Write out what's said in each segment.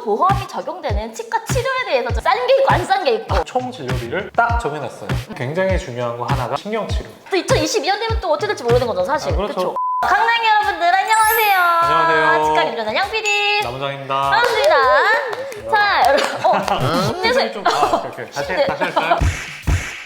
의료보험이 적용되는 치과 치료에 대해서 좀 싼 게 있고 안 싼 게 있고 총 진료비를 딱 정해놨어요. 굉장히 중요한 거 하나가 신경치료. 또 2022년 되면 또 어떻게 될지 모르는 거죠 사실. 아, 그렇죠. 그쵸? 강릉 여러분들 안녕하세요. 안녕하세요. 치과 기술사 양PD 남원장입니다. 반갑습니다. 자 여러분 힘내세요. 좀 오케이. 다시 할까요?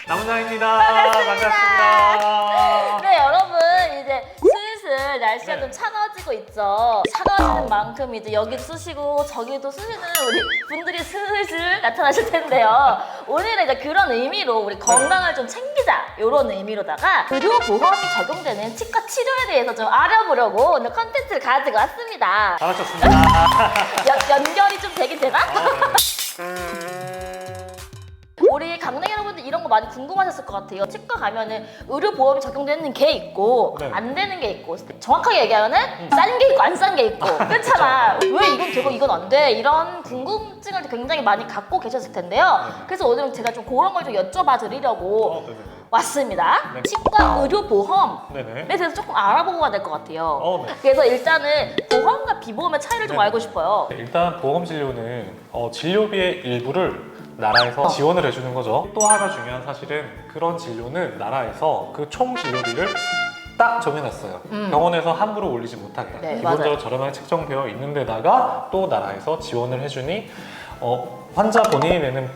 남원장입니다. 반갑습니다. 네 여러분 이제 슬슬 날씨가 좀 차가워지고 있죠. 차가워지는 만큼 이제 여기 쑤시고 저기도 쑤시는 우리 분들이 슬슬 나타나실 텐데요. 오늘은 이제 그런 의미로 우리 건강을 좀 챙기자 이런 의미로다가 의료보험이 적용되는 치과 치료에 대해서 좀 알아보려고 오늘 컨텐츠를 가지고 왔습니다. 잘하셨습니다. 연결이 좀 되긴 되나? 우리 강릉 여러분들 이런 거 많이 궁금하셨을 것 같아요. 치과 가면은 의료보험이 적용되는 게 있고 네. 안 되는 게 있고 정확하게 얘기하면은 싼 게 있고 안 싼 게 있고 그렇잖아. 왜 이건 되고 이건 안 돼? 이런 궁금증을 굉장히 많이 갖고 계셨을 텐데요. 그래서 오늘은 제가 좀 그런 걸 좀 여쭤봐 드리려고 네네. 왔습니다. 네. 치과 의료보험에 네네. 대해서 조금 알아보고 가야 될 것 같아요. 네. 그래서 일단은 보험과 비보험의 차이를 좀 네. 알고 싶어요. 일단 보험 진료는 진료비의 일부를 나라에서 지원을 해주는 거죠. 또 하나 중요한 사실은 그런 진료는 나라에서 그 총 진료비를 딱 정해놨어요. 병원에서 함부로 올리지 못한다. 네, 기본적으로 맞아요. 저렴하게 책정되어 있는 데다가 또 나라에서 지원을 해주니 환자 본인이 내는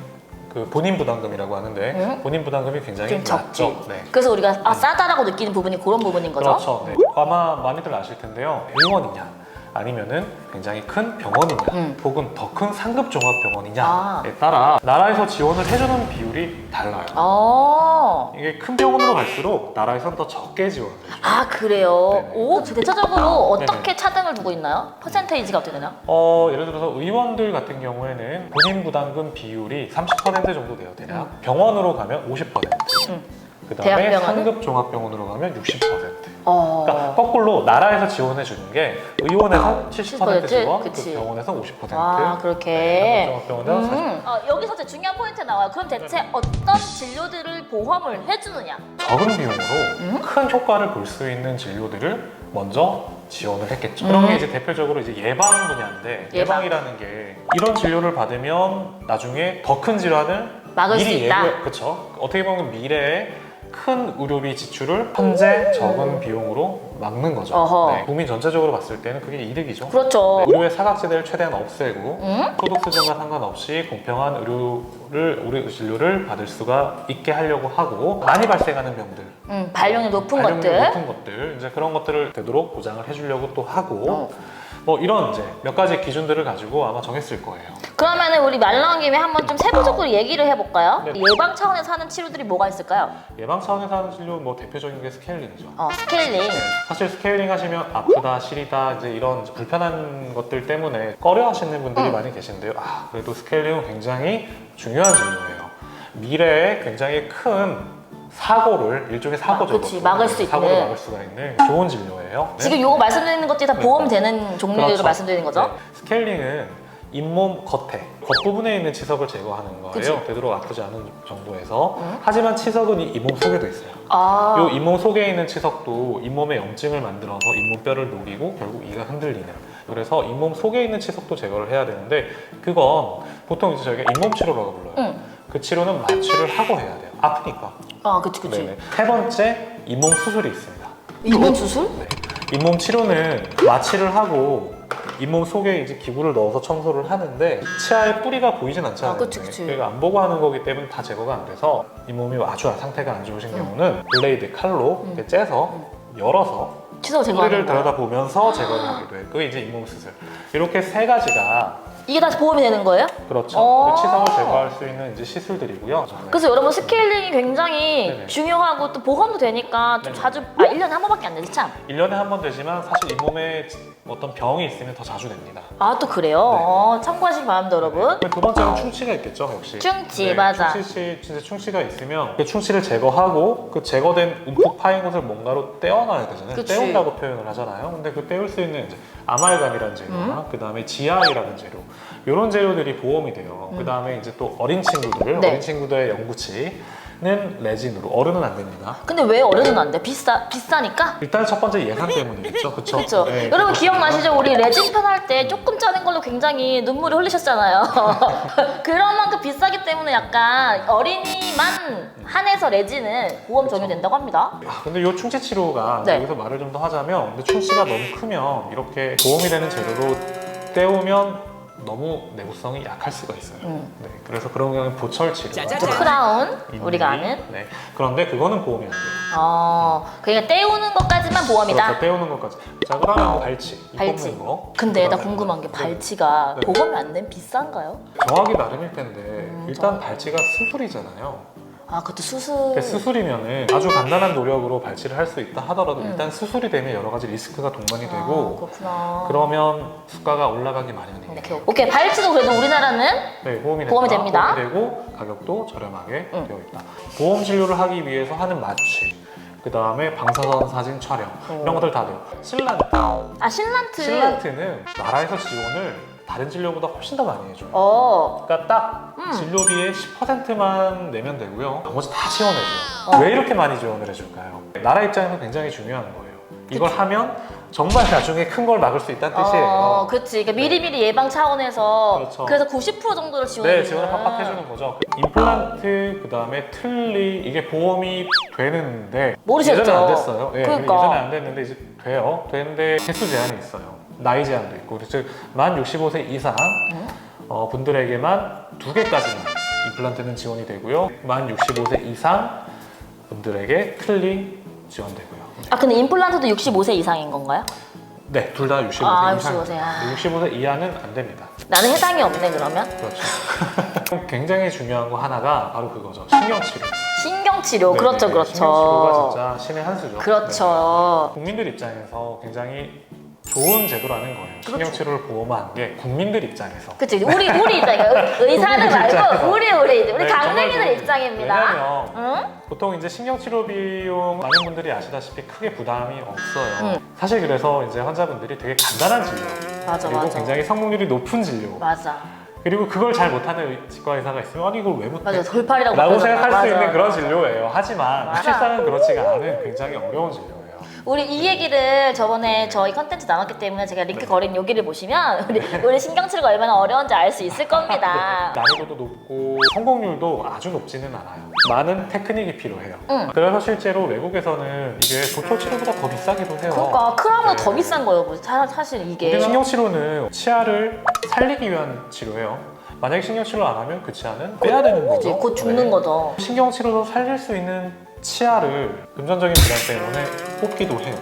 그 본인 부담금이라고 하는데 본인 부담금이 굉장히 좀 적지. 낮죠. 네. 그래서 우리가 싸다라고 느끼는 부분이 그런 부분인 거죠? 그렇죠. 네. 아마 많이들 아실 텐데요. 의원이냐 아니면은 굉장히 큰 병원이냐 혹은 더 큰 상급 종합병원이냐에 따라 나라에서 지원을 해주는 비율이 달라요. 이게 큰 병원으로 갈수록 나라에서는 더 적게 지원을 해줘요. 아 그래요? 네네. 오 대체적으로 어떻게 네네. 차등을 두고 있나요? 퍼센테이지가 어떻게 되나요? 예를 들어서 의원들 같은 경우에는 본인 부담금 비율이 30% 정도 돼요. 대략. 병원으로 가면 50%. 그 다음에 대학병원은? 상급 종합병원으로 가면 60%. 그러니까 거꾸로 나라에서 지원해 주는 게 의원에서 70% 지원, 그치. 그 병원에서 50%. 아 그렇게. 네, 종합병원에서 40%. 여기서 제 중요한 포인트 나와요. 그럼 대체 어떤 진료들을 보험을 해주느냐? 적은 비용으로 큰 효과를 볼 수 있는 진료들을 먼저 지원을 했겠죠. 그런 게 이제 대표적으로 이제 예방 분야인데 예방. 예방이라는 게 이런 진료를 받으면 나중에 더 큰 질환을 막을 수 미리 있다. 그렇죠. 어떻게 보면 미래에 큰 의료비 지출을 현재 적은 비용으로 막는 거죠. 어허. 네, 국민 전체적으로 봤을 때는 그게 이득이죠. 그렇죠. 네, 의료의 사각지대를 최대한 없애고 소득 수준과 상관없이 공평한 의료 진료를 받을 수가 있게 하려고 하고 많이 발생하는 병들, 발령이 높은 발령률이 것들. 높은 것들 이제 그런 것들을 되도록 보장을 해주려고 또 하고 뭐 이런 이제 몇 가지 기준들을 가지고 아마 정했을 거예요. 그러면은 우리 말 나온 김에 한번 좀 세부적으로 얘기를 해볼까요? 네. 예방 차원에서 하는 치료들이 뭐가 있을까요? 예방 차원에서 하는 진료 뭐 대표적인 게 스케일링이죠. 스케일링. 사실 스케일링 하시면 아프다, 시리다 이제 이런 불편한 것들 때문에 꺼려 하시는 분들이 많이 계신데요. 그래도 스케일링은 굉장히 중요한 진료예요. 미래에 굉장히 큰 사고를 일종의 사고죠. 그치, 그것도. 막을 수 사고를 있는. 막을 수가 있는 좋은 진료예요. 네. 지금 요거 말씀드리는 것들이 다 네. 보험되는 종류로 그렇죠. 말씀드리는 거죠? 네. 스케일링은 잇몸 겉부분에 있는 치석을 제거하는 거예요. 그치. 되도록 아프지 않은 정도에서. 하지만 치석은 이 잇몸 속에도 있어요. 이 잇몸 속에 있는 치석도 잇몸에 염증을 만들어서 잇몸뼈를 녹이고 결국 이가 흔들리는. 그래서 잇몸 속에 있는 치석도 제거를 해야 되는데 그건 보통 이제 저희가 잇몸 치료라고 불러요. 그 치료는 마취를 하고 해야 돼요. 아프니까. 그치. 네네. 세 번째 잇몸 수술이 있습니다. 잇몸 수술? 네. 잇몸 치료는 마취를 하고 잇몸 속에 이제 기구를 넣어서 청소를 하는데 치아의 뿌리가 보이진 않잖아요. 그치. 그러니까 안 보고 하는 거기 때문에 다 제거가 안 돼서 잇몸이 아주 상태가 안 좋으신 경우는 블레이드 칼로 이렇게 째서 열어서 치석 뿌리를 제거하는 거예요? 들여다보면서 제거를 하기도 해요. 그게 이제 잇몸 수술. 이렇게 세 가지가 이게 다 보험이 되는 거예요? 그렇죠. 그 치석을 제거할 수 있는 이제 시술들이고요. 그래서 여러분 스케일링이 굉장히 네네. 중요하고 또 보험도 되니까 좀 네네. 자주 1년에 한 번밖에 안 되지 참. 1년에 한 번 되지만 사실 잇몸에 어떤 병이 있으면 더 자주 됩니다. 또 그래요? 참고하시기 바랍니다 여러분. 두 번째는 충치가 있겠죠, 역시. 충치, 맞아. 진짜 충치가 있으면 그 충치를 제거하고 그 제거된 움푹 파인 곳을 뭔가로 떼어놔야 되잖아요. 그치. 떼운다고 표현을 하잖아요. 근데 그 떼울 수 있는 이제 아말감이라는 재료나 그 다음에 GI라는 재료 이런 재료들이 보험이 돼요. 그 다음에 이제 또 어린 친구들, 네. 어린 친구들의 연구치. 레진으로, 어른은 안 됩니다. 근데 왜 어른은 안 돼? 비싸니까? 일단 첫 번째 예산 때문이겠죠, 그렇죠? 그렇죠. 여러분 기억나시죠? 우리 레진 편 할 때 조금 짜는 걸로 굉장히 눈물이 흘리셨잖아요. 그런 만큼 비싸기 때문에 약간 어린이만 한해서 레진은 보험 적용된다고 합니다. 근데 이 충치 치료가 네. 여기서 말을 좀 더 하자면, 근데 충치가 너무 크면 이렇게 도움이 되는 재료로 때우면 너무 내구성이 약할 수가 있어요. 네, 그래서 그런 경우는 보철 치료, 크라운 우리가 아는. 네, 그런데 그거는 보험이 안 돼요. 그러니까 때우는 것까지만 보험이다. 그렇죠, 때우는 것까지. 자, 그러면 뭐 발치, 이 발치. 뽑는 거. 근데 나 그다음에 궁금한 게 네. 발치가 네. 보험이 안 되면 비싼가요? 정하기 나름일 텐데 일단 발치가 수술이잖아요. 그것도 수술. 근데 수술이면은 아주 간단한 노력으로 발치를 할 수 있다 하더라도 일단 수술이 되면 여러 가지 리스크가 동반이 되고, 그렇구나. 그러면 수가가 올라가기 마련이에요. 오케이, 발치도 그래도 우리나라는 네, 보험이 됩니다. 보험이 되고 가격도 저렴하게 되어 있다. 보험 진료를 하기 위해서 하는 마취, 그 다음에 방사선 사진 촬영 이런 것들 다 돼요. 실란트. 실란트. 실란트는 나라에서 지원을 다른 진료보다 훨씬 더 많이 해줘요. 그러니까 딱 진료비의 10%만 내면 되고요. 나머지 다 지원해줘요. 왜 이렇게 많이 지원을 해줄까요? 나라 입장에서 굉장히 중요한 거예요. 이걸 하면 정말 나중에 큰 걸 막을 수 있다는 뜻이에요. 그치. 그러니까 미리미리 예방 차원에서 그렇죠. 그래서 90% 정도를 지원해주는. 네, 지원을 팍팍해주는 거죠. 임플란트, 그 다음에 틀니, 이게 보험이 되는데 모르셨죠? 예전에 안 됐어요. 네, 그러니까. 예전에 안 됐는데 이제 돼요. 되는데 횟수 제한이 있어요. 나이 제한도 있고, 즉 만 65세 이상 분들에게만 2개까지만 임플란트는 지원이 되고요. 만 65세 이상 분들에게 틀니 지원되고요. 근데 임플란트도 65세 이상인 건가요? 네, 둘 다 65세 이상. 65세. 65세 이하는 안 됩니다. 나는 해당이 없네 그러면. 그렇죠. 굉장히 중요한 거 하나가 바로 그거죠. 신경치료. 신경치료. 네, 그렇죠, 네, 그렇죠. 신경치료가 진짜 신의 한 수죠. 그렇죠. 네. 국민들 입장에서 굉장히 좋은 제도라는 거예요. 그렇죠. 신경치료를 보험화한 게 국민들 입장에서. 그치. 우리 입장이니까 의사는 말고 우리 네, 강냉이들 정말 입장입니다. 왜냐면 응? 보통 이제 신경치료 비용 많은 분들이 아시다시피 크게 부담이 없어요. 사실 그래서 이제 환자분들이 되게 간단한 진료, 맞아, 그리고 맞아. 굉장히 성공률이 높은 진료, 맞아. 그리고 그걸 잘 못하는 치과 의사가 있으면 아니 이걸 왜 못해? 맞아. 돌팔이라고 라고 그러잖아. 생각할 수 맞아, 있는 맞아. 그런 진료예요. 하지만 맞아. 실상은 그렇지가 않은 굉장히 어려운 진료예요. 우리 이 얘기를 저번에 저희 컨텐츠 나눴기 때문에 제가 링크 거린 여기를 보시면 우리 신경치료가 얼마나 어려운지 알 수 있을 겁니다. 난이도도 높고 성공률도 아주 높지는 않아요. 많은 테크닉이 필요해요. 그래서 실제로 외국에서는 이게 도토 치료보다 더 비싸기도 해요. 그러니까 크라운보다 네. 더 비싼 거예요. 사실 이게. 근데 신경치료는 치아를 살리기 위한 치료예요. 만약에 신경치료를 안 하면 그 치아는 빼야 되는 그치, 거죠. 곧 죽는 네. 거죠. 신경치료도 살릴 수 있는 치아를 금전적인 부담 때문에 뽑기도 해요.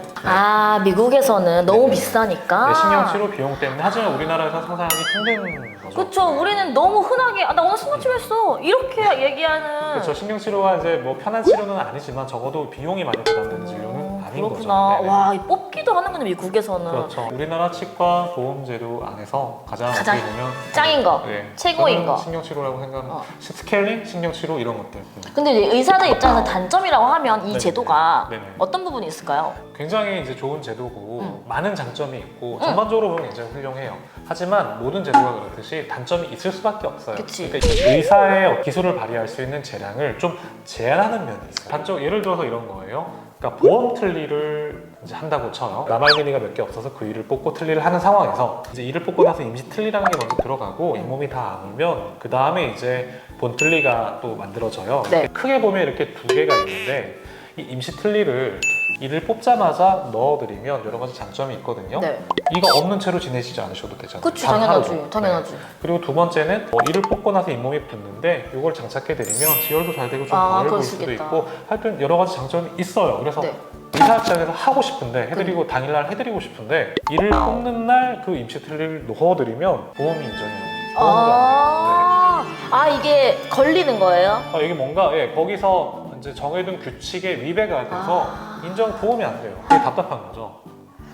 미국에서는 너무 네. 비싸니까. 네, 신경치료 비용 때문에. 하지만 우리나라에서 상상하기 힘든 거죠. 그쵸. 우리는 너무 흔하게 나 오늘 신경치료 했어 이렇게 얘기하는. 그렇죠. 신경치료가 이제 뭐 편한 치료는 아니지만 적어도 비용이 많이 부담되는 진료는 아닌 그렇구나. 거죠. 네네. 와, 이 뽑기도 하는군요, 미국에서는. 그렇죠. 우리나라 치과 보험제도 안에서 가장 가장 어떻게 보면 짱인 거, 네, 최고인 저는 거. 신경치료라고 생각합니다. 스케일링, 신경치료 이런 것들. 근데 이제 의사들 입장에서 단점이라고 하면 이 네네. 제도가 네네. 어떤 부분이 있을까요? 굉장히 이제 좋은 제도고 많은 장점이 있고 전반적으로 보면 굉장히 훌륭해요. 하지만 모든 제도가 그렇듯이 단점이 있을 수밖에 없어요. 그치. 그러니까 의사의 기술을 발휘할 수 있는 재량을 좀 제한하는 면이 있어요. 단점 예를 들어서 이런 거예요. 그러니까 보험 틀니를 이제 한다고 쳐요. 남아있는 이가 몇 개 없어서 그 이를 뽑고 틀니를 하는 상황에서 이제 이를 뽑고 나서 임시 틀니라는 게 먼저 들어가고 잇몸이 다 아물면 그 다음에 이제 본 틀니가 또 만들어져요. 네. 크게 보면 이렇게 두 개가 있는데 이 임시 틀니를 이를 뽑자마자 넣어드리면 여러 가지 장점이 있거든요. 네. 이가 없는 채로 지내시지 않으셔도 되잖아요. 그치, 단 당연하지. 하루도. 당연하지. 네. 그리고 두 번째는 이를 뽑고 나서 잇몸이 붙는데 이걸 장착해드리면 지혈도 잘 되고 좀 덜 그럴 보일 수 수도 있겠다. 있고 하여튼 여러 가지 장점이 있어요. 그래서 네. 의사 입장에서 하고 싶은데 해드리고 당일날 해드리고 싶은데 이를 뽑는 날 그 임시 틀니를 넣어드리면 보험이 인정해요. 이게 걸리는 거예요? 이게 뭔가 거기서 이제 정해둔 규칙에 위배가 돼서 인정 보험이 안 돼요. 되게 답답한 거죠.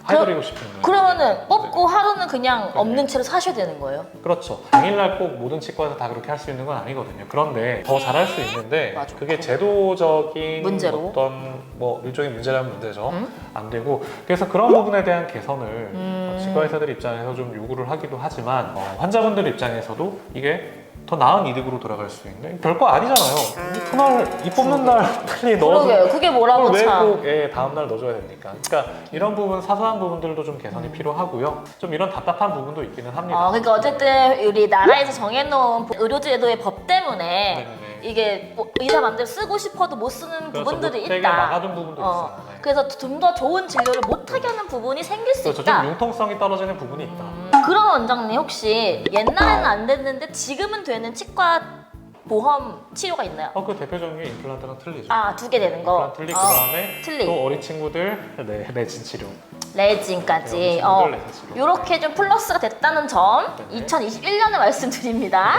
해드리고 싶은데. 그러면은 뽑고 하루는 그냥 네. 없는 채로 사셔야 되는 거예요? 그렇죠. 당일날 꼭 모든 치과에서 다 그렇게 할 수 있는 건 아니거든요. 그런데 더 잘할 수 있는데 맞아. 그게 제도적인 문제로? 어떤 뭐 일종의 문제라면 문제죠. 안 되고 그래서 그런 부분에 대한 개선을 치과 의사들 입장에서 좀 요구를 하기도 하지만 환자분들 입장에서도 이게 더 나은 이득으로 돌아갈 수 있는 별거 아니잖아요. 그날 이 뽑는 날 빨리 넣어서 그러게요. 그게 뭐라고 참. 왜꼭 다음 날 넣어줘야 됩니까? 그러니까 이런 부분 사소한 부분들도 좀 개선이 필요하고요. 좀 이런 답답한 부분도 있기는 합니다. 그러니까 어쨌든 우리 나라에서 정해놓은 의료제도의 법 때문에 네네네. 이게 뭐 의사 맘대로 쓰고 싶어도 못 쓰는 그렇죠. 부분들이 못되게 있다. 막아둔 부분도 있어요. 네. 그래서 좀 더 좋은 진료를 못하게 하는 부분이 생길 수 그렇죠. 있다. 좀 융통성이 떨어지는 부분이 있다. 그럼 원장님 혹시 옛날에는 안 됐는데 지금은 되는 치과 보험 치료가 있나요? 그 대표적인 게 임플란트랑 틀리죠. 두 개 되는 거. 임플란트 틀리 그다음에 틀리. 또 어린 친구들 레진 치료. 레진까지. 친구들 레진 치료. 이렇게 좀 플러스가 됐다는 점 네네. 2021년에 말씀드립니다.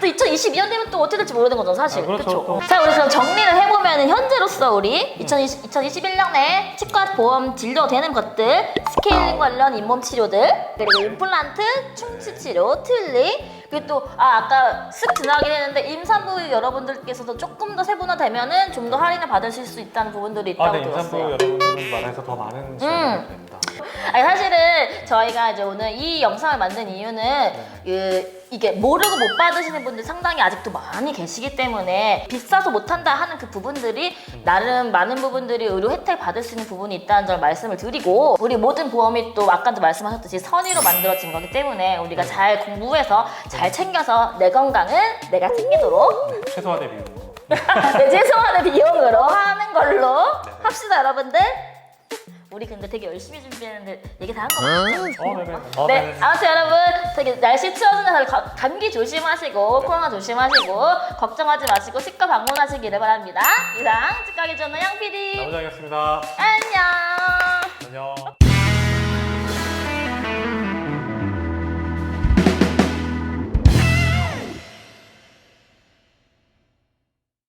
또 2022년 되면 또 어떻게 될지 모르는 거죠 사실. 그렇죠. 그쵸? 또. 자 우리 그럼 정리를 해보면 현재로서 우리 2021년에 치과 보험 진료되는 것들 스케일링 관련 잇몸 치료들 그리고 임플란트, 충치 치료, 틀니 그리고 또 아까 쓱 지나가긴 했는데 임산부 여러분들께서도 조금 더 세분화되면은 좀 더 할인을 받으실 수 있다는 부분들이 있다고 네, 임산부 들었어요. 여러분들은 말해서 더 많은 지원이 됩니다. 아니 사실은 저희가 이제 오늘 이 영상을 만든 이유는 이게 모르고 못 받으시는 분들 상당히 아직도 많이 계시기 때문에 비싸서 못한다 하는 그 부분들이 나름 많은 부분들이 의료 혜택 받을 수 있는 부분이 있다는 점 말씀을 드리고 우리 모든 보험이 또 아까도 말씀하셨듯이 선의로 만들어진 거기 때문에 우리가 잘 공부해서 잘 챙겨서 내 건강은 내가 챙기도록 최소한의 비용으로. 네, 최소한의 비용으로 하는 걸로 합시다 여러분들. 우리 근데 되게 열심히 준비했는데 얘기 다 한 거 맞죠? 네네. 네, 아무튼 여러분 되게 날씨 추워지는 감기 조심하시고 코로나 조심하시고 걱정하지 마시고 치과 방문하시기를 바랍니다. 이상 치과 기전의 양 PD 나무장이었습니다. 안녕. 안녕.